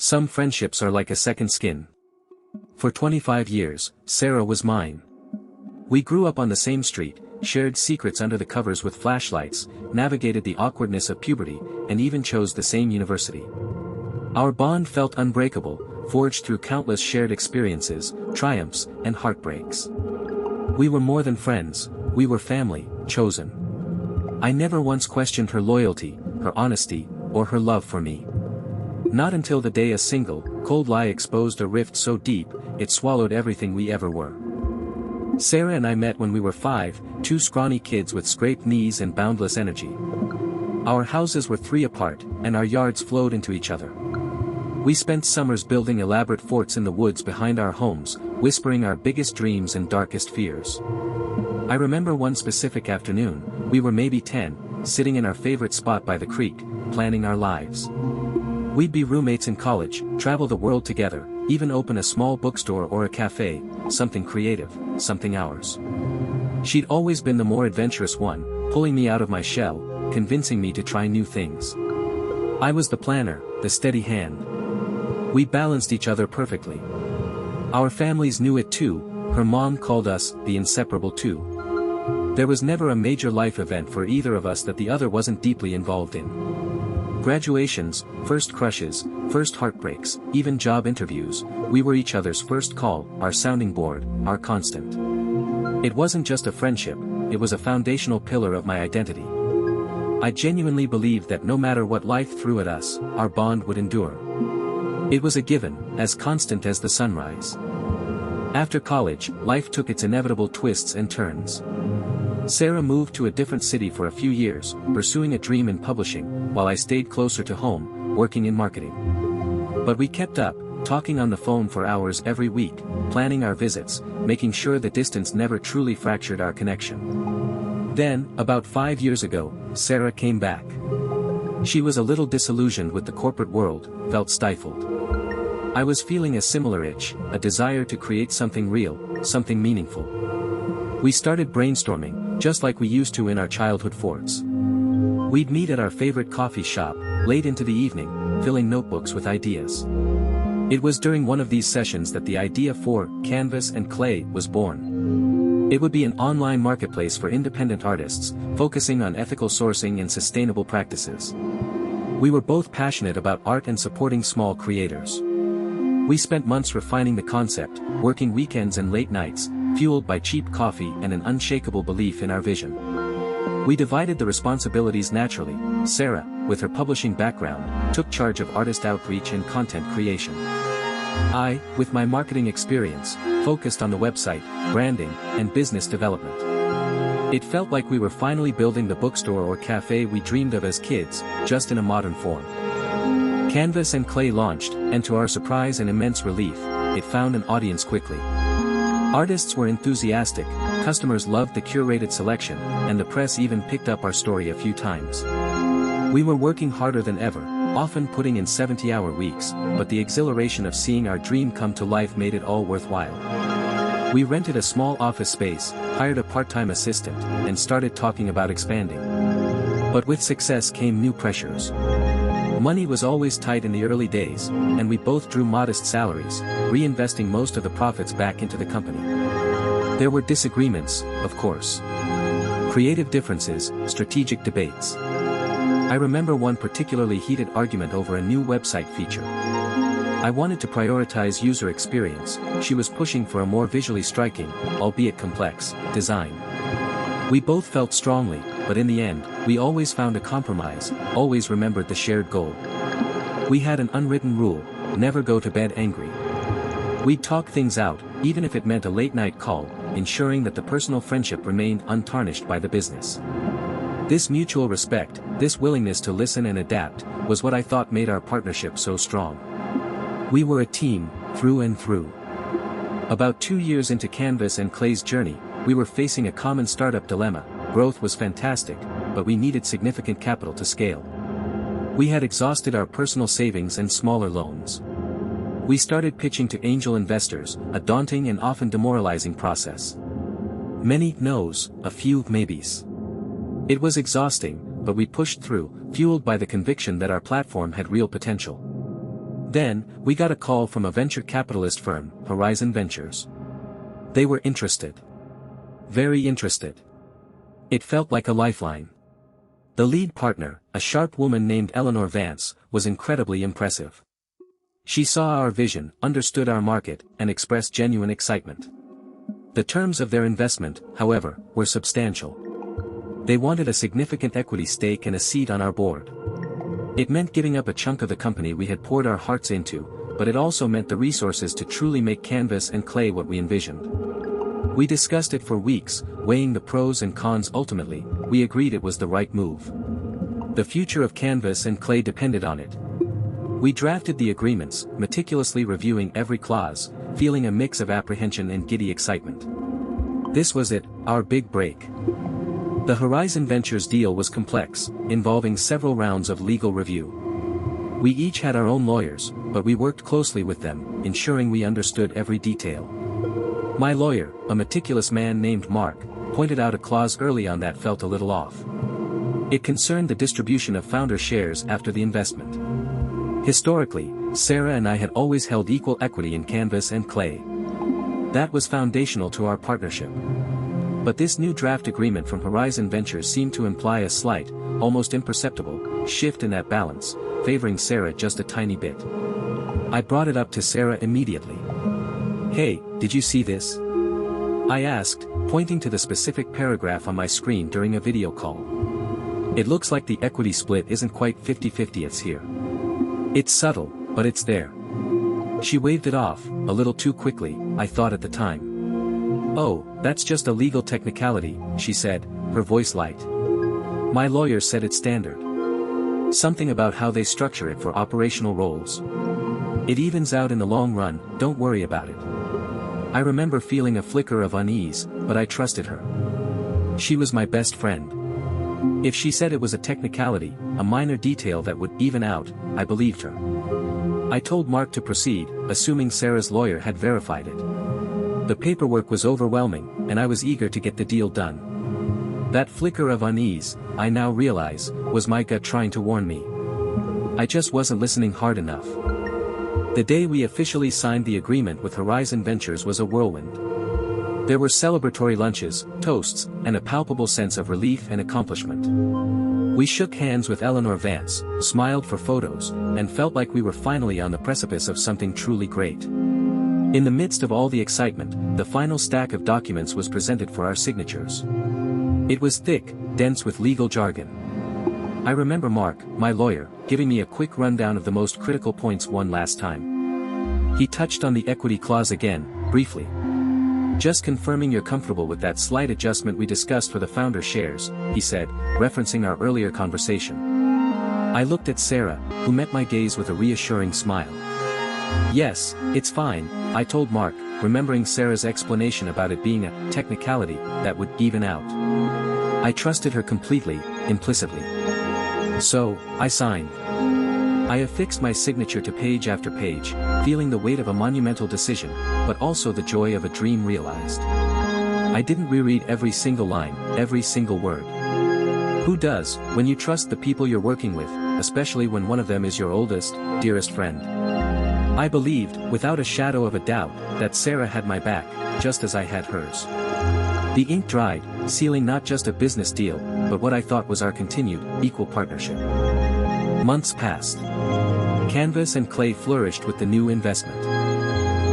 Some friendships are like a second skin. For 25 years, Sarah was mine. We grew up on the same street, shared secrets under the covers with flashlights, navigated the awkwardness of puberty, and even chose the same university. Our bond felt unbreakable, forged through countless shared experiences, triumphs, and heartbreaks. We were more than friends, we were family, chosen. I never once questioned her loyalty, her honesty, or her love for me. Not until the day a single, cold lie exposed a rift so deep, it swallowed everything we ever were. Sarah and I met when we were 5, two scrawny kids with scraped knees and boundless energy. Our houses were 3 apart, and our yards flowed into each other. We spent summers building elaborate forts in the woods behind our homes, whispering our biggest dreams and darkest fears. I remember one specific afternoon, we were maybe 10, sitting in our favorite spot by the creek, planning our lives. We'd be roommates in college, travel the world together, even open a small bookstore or a cafe, something creative, something ours. She'd always been the more adventurous one, pulling me out of my shell, convincing me to try new things. I was the planner, the steady hand. We balanced each other perfectly. Our families knew it too. Her mom called us the inseparable two. There was never a major life event for either of us that the other wasn't deeply involved in. Graduations, first crushes, first heartbreaks, even job interviews, we were each other's first call, our sounding board, our constant. It wasn't just a friendship, it was a foundational pillar of my identity. I genuinely believed that no matter what life threw at us, our bond would endure. It was a given, as constant as the sunrise. After college, life took its inevitable twists and turns. Sarah moved to a different city for a few years, pursuing a dream in publishing, while I stayed closer to home, working in marketing. But we kept up, talking on the phone for hours every week, planning our visits, making sure the distance never truly fractured our connection. Then, about 5 years ago, Sarah came back. She was a little disillusioned with the corporate world, felt stifled. I was feeling a similar itch, a desire to create something real, something meaningful. We started brainstorming, just like we used to in our childhood forts. We'd meet at our favorite coffee shop, late into the evening, filling notebooks with ideas. It was during one of these sessions that the idea for Canvas and Clay was born. It would be an online marketplace for independent artists, focusing on ethical sourcing and sustainable practices. We were both passionate about art and supporting small creators. We spent months refining the concept, working weekends and late nights, fueled by cheap coffee and an unshakable belief in our vision. We divided the responsibilities naturally. Sarah, with her publishing background, took charge of artist outreach and content creation. I, with my marketing experience, focused on the website, branding, and business development. It felt like we were finally building the bookstore or cafe we dreamed of as kids, just in a modern form. Canvas and Clay launched, and to our surprise and immense relief, it found an audience quickly. Artists were enthusiastic, customers loved the curated selection, and the press even picked up our story a few times. We were working harder than ever, often putting in 70-hour weeks, but the exhilaration of seeing our dream come to life made it all worthwhile. We rented a small office space, hired a part-time assistant, and started talking about expanding. But with success came new pressures. Money was always tight in the early days, and we both drew modest salaries, reinvesting most of the profits back into the company. There were disagreements, of course. Creative differences, strategic debates. I remember one particularly heated argument over a new website feature. I wanted to prioritize user experience, she was pushing for a more visually striking, albeit complex, design. We both felt strongly, but in the end, we always found a compromise, always remembered the shared goal. We had an unwritten rule: never go to bed angry. We'd talk things out, even if it meant a late-night call, ensuring that the personal friendship remained untarnished by the business. This mutual respect, this willingness to listen and adapt, was what I thought made our partnership so strong. We were a team, through and through. About 2 years into Canvas and Clay's journey, we were facing a common startup dilemma. Growth was fantastic, but we needed significant capital to scale. We had exhausted our personal savings and smaller loans. We started pitching to angel investors, a daunting and often demoralizing process. Many no's, a few maybes. It was exhausting, but we pushed through, fueled by the conviction that our platform had real potential. Then, we got a call from a venture capitalist firm, Horizon Ventures. They were interested. Very interested. It felt like a lifeline. The lead partner, a sharp woman named Eleanor Vance, was incredibly impressive. She saw our vision, understood our market, and expressed genuine excitement. The terms of their investment, however, were substantial. They wanted a significant equity stake and a seat on our board. It meant giving up a chunk of the company we had poured our hearts into, but it also meant the resources to truly make Canvas and Clay what we envisioned. We discussed it for weeks, weighing the pros and cons. Ultimately, we agreed it was the right move. The future of Canvas and Clay depended on it. We drafted the agreements, meticulously reviewing every clause, feeling a mix of apprehension and giddy excitement. This was it, our big break. The Horizon Ventures deal was complex, involving several rounds of legal review. We each had our own lawyers, but we worked closely with them, ensuring we understood every detail. My lawyer, a meticulous man named Mark, pointed out a clause early on that felt a little off. It concerned the distribution of founder shares after the investment. Historically, Sarah and I had always held equal equity in Canvas and Clay. That was foundational to our partnership. But this new draft agreement from Horizon Ventures seemed to imply a slight, almost imperceptible, shift in that balance, favoring Sarah just a tiny bit. I brought it up to Sarah immediately. "Hey, did you see this?" I asked, pointing to the specific paragraph on my screen during a video call. "It looks like the equity split isn't quite 50-50 here. It's subtle, but it's there." She waved it off, a little too quickly, I thought at the time. "Oh, that's just a legal technicality," she said, her voice light. "My lawyer said it's standard. Something about how they structure it for operational roles. It evens out in the long run, don't worry about it." I remember feeling a flicker of unease, but I trusted her. She was my best friend. If she said it was a technicality, a minor detail that would even out, I believed her. I told Mark to proceed, assuming Sarah's lawyer had verified it. The paperwork was overwhelming, and I was eager to get the deal done. That flicker of unease, I now realize, was my gut trying to warn me. I just wasn't listening hard enough. The day we officially signed the agreement with Horizon Ventures was a whirlwind. There were celebratory lunches, toasts, and a palpable sense of relief and accomplishment. We shook hands with Eleanor Vance, smiled for photos, and felt like we were finally on the precipice of something truly great. In the midst of all the excitement, the final stack of documents was presented for our signatures. It was thick, dense with legal jargon. I remember Mark, my lawyer, giving me a quick rundown of the most critical points one last time. He touched on the equity clause again, briefly. "Just confirming you're comfortable with that slight adjustment we discussed for the founder shares," he said, referencing our earlier conversation. I looked at Sarah, who met my gaze with a reassuring smile. "Yes, it's fine," I told Mark, remembering Sarah's explanation about it being a technicality that would even out. I trusted her completely, implicitly. So, I signed. I affixed my signature to page after page, feeling the weight of a monumental decision, but also the joy of a dream realized. I didn't reread every single line, every single word. Who does, when you trust the people you're working with, especially when one of them is your oldest, dearest friend? I believed, without a shadow of a doubt, that Sarah had my back, just as I had hers. The ink dried, sealing not just a business deal, but what I thought was our continued, equal partnership. Months passed. Canvas and Clay flourished with the new investment.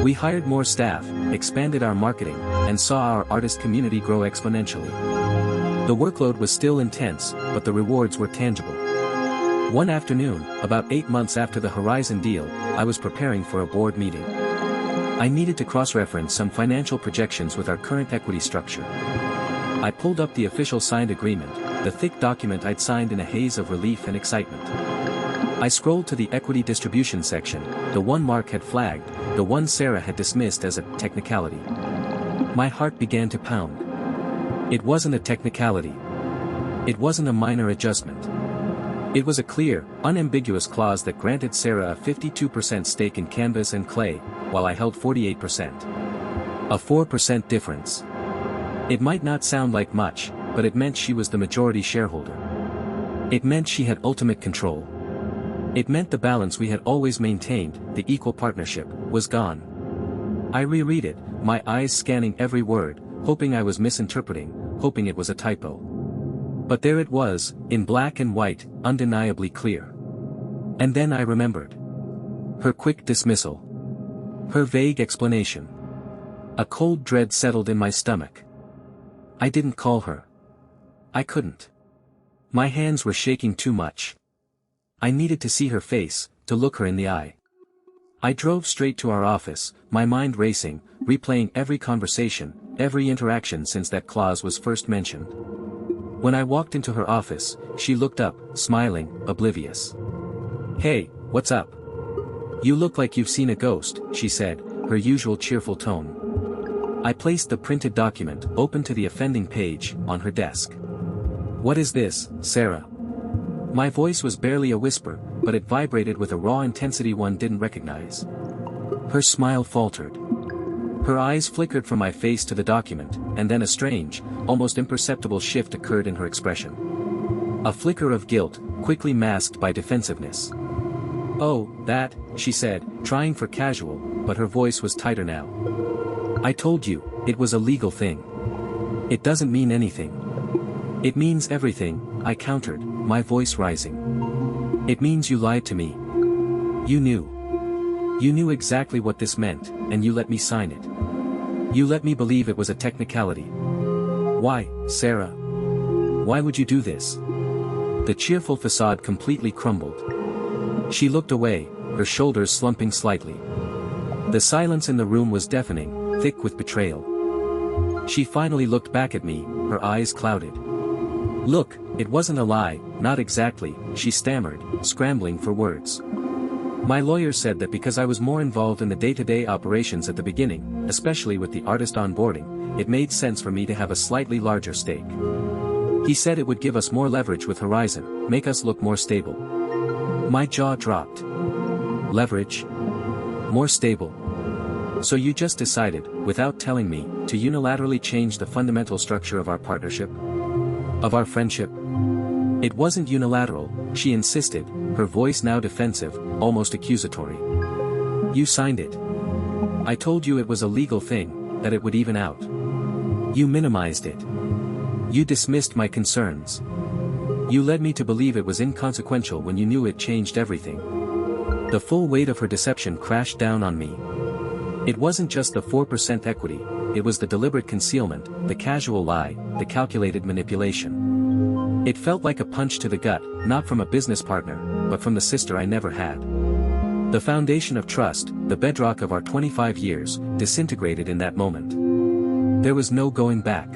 We hired more staff, expanded our marketing, and saw our artist community grow exponentially. The workload was still intense, but the rewards were tangible. One afternoon, about 8 months after the Horizon deal, I was preparing for a board meeting. I needed to cross-reference some financial projections with our current equity structure. I pulled up the official signed agreement, the thick document I'd signed in a haze of relief and excitement. I scrolled to the equity distribution section, the one Mark had flagged, the one Sarah had dismissed as a technicality. My heart began to pound. It wasn't a technicality. It wasn't a minor adjustment. It was a clear, unambiguous clause that granted Sarah a 52% stake in Canvas and Clay, while I held 48%. A 4% difference. It might not sound like much, but it meant she was the majority shareholder. It meant she had ultimate control. It meant the balance we had always maintained, the equal partnership, was gone. I reread it, my eyes scanning every word, hoping I was misinterpreting, hoping it was a typo. But there it was, in black and white, undeniably clear. And then I remembered. Her quick dismissal. Her vague explanation. A cold dread settled in my stomach. I didn't call her. I couldn't. My hands were shaking too much. I needed to see her face, to look her in the eye. I drove straight to our office, my mind racing, replaying every conversation, every interaction since that clause was first mentioned. When I walked into her office, she looked up, smiling, oblivious. "Hey, what's up? You look like you've seen a ghost," she said, her usual cheerful tone. I placed the printed document, open to the offending page, on her desk. "What is this, Sarah?" My voice was barely a whisper, but it vibrated with a raw intensity one didn't recognize. Her smile faltered. Her eyes flickered from my face to the document, and then a strange, almost imperceptible shift occurred in her expression. A flicker of guilt, quickly masked by defensiveness. "Oh, that," she said, trying for casual, but her voice was tighter now. "I told you, it was a legal thing. It doesn't mean anything." "It means everything," I countered, my voice rising. "It means you lied to me. You knew. You knew exactly what this meant, and you let me sign it. You let me believe it was a technicality. Why, Sarah? Why would you do this?" The cheerful facade completely crumbled. She looked away, her shoulders slumping slightly. The silence in the room was deafening, thick with betrayal. She finally looked back at me, her eyes clouded. "Look, it wasn't a lie, not exactly," she stammered, scrambling for words. "My lawyer said that because I was more involved in the day-to-day operations at the beginning, especially with the artist onboarding, it made sense for me to have a slightly larger stake. He said it would give us more leverage with Horizon, make us look more stable." My jaw dropped. Leverage? More stable? So you just decided, without telling me, to unilaterally change the fundamental structure of our partnership? Of our friendship? It wasn't unilateral, she insisted, her voice now defensive, almost accusatory. You signed it. I told you it was a legal thing, that it would even out. You minimized it. You dismissed my concerns. You led me to believe it was inconsequential when you knew it changed everything. The full weight of her deception crashed down on me. It wasn't just the 4% equity, it was the deliberate concealment, the casual lie, the calculated manipulation. It felt like a punch to the gut, not from a business partner, but from the sister I never had. The foundation of trust, the bedrock of our 25 years, disintegrated in that moment. There was no going back.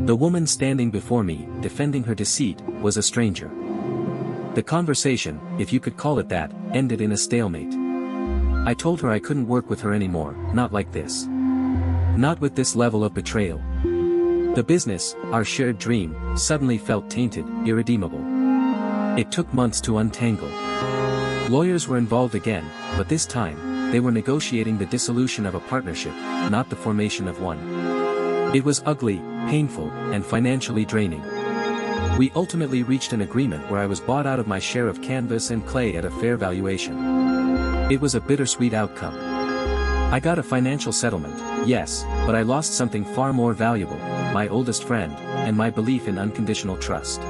The woman standing before me, defending her deceit, was a stranger. The conversation, if you could call it that, ended in a stalemate. I told her I couldn't work with her anymore, not like this. Not with this level of betrayal. The business, our shared dream, suddenly felt tainted, irredeemable. It took months to untangle. Lawyers were involved again, but this time, they were negotiating the dissolution of a partnership, not the formation of one. It was ugly, painful, and financially draining. We ultimately reached an agreement where I was bought out of my share of canvas and clay at a fair valuation. It was a bittersweet outcome. I got a financial settlement, yes, but I lost something far more valuable, my oldest friend, and my belief in unconditional trust.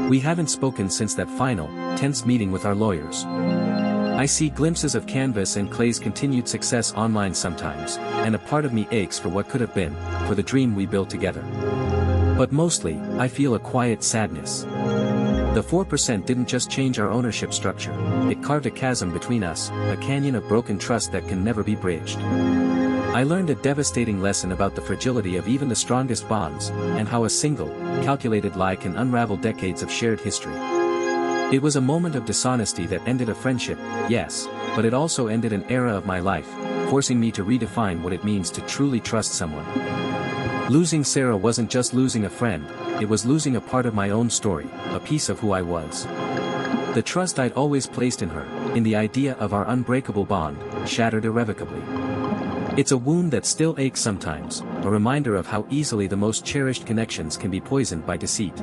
We haven't spoken since that final, tense meeting with our lawyers. I see glimpses of canvas and clay's continued success online sometimes, and a part of me aches for what could have been, for the dream we built together. But mostly, I feel a quiet sadness. The 4% didn't just change our ownership structure, it carved a chasm between us, a canyon of broken trust that can never be bridged. I learned a devastating lesson about the fragility of even the strongest bonds, and how a single, calculated lie can unravel decades of shared history. It was a moment of dishonesty that ended a friendship, yes, but it also ended an era of my life, forcing me to redefine what it means to truly trust someone. Losing Sarah wasn't just losing a friend, it was losing a part of my own story, a piece of who I was. The trust I'd always placed in her, in the idea of our unbreakable bond, shattered irrevocably. It's a wound that still aches sometimes, a reminder of how easily the most cherished connections can be poisoned by deceit.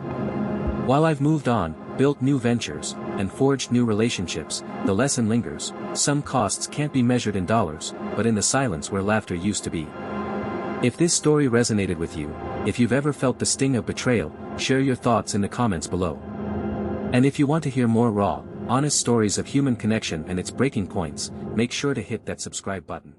While I've moved on, built new ventures, and forged new relationships, the lesson lingers. Some costs can't be measured in dollars, but in the silence where laughter used to be. If this story resonated with you, if you've ever felt the sting of betrayal, share your thoughts in the comments below. And if you want to hear more raw, honest stories of human connection and its breaking points, make sure to hit that subscribe button.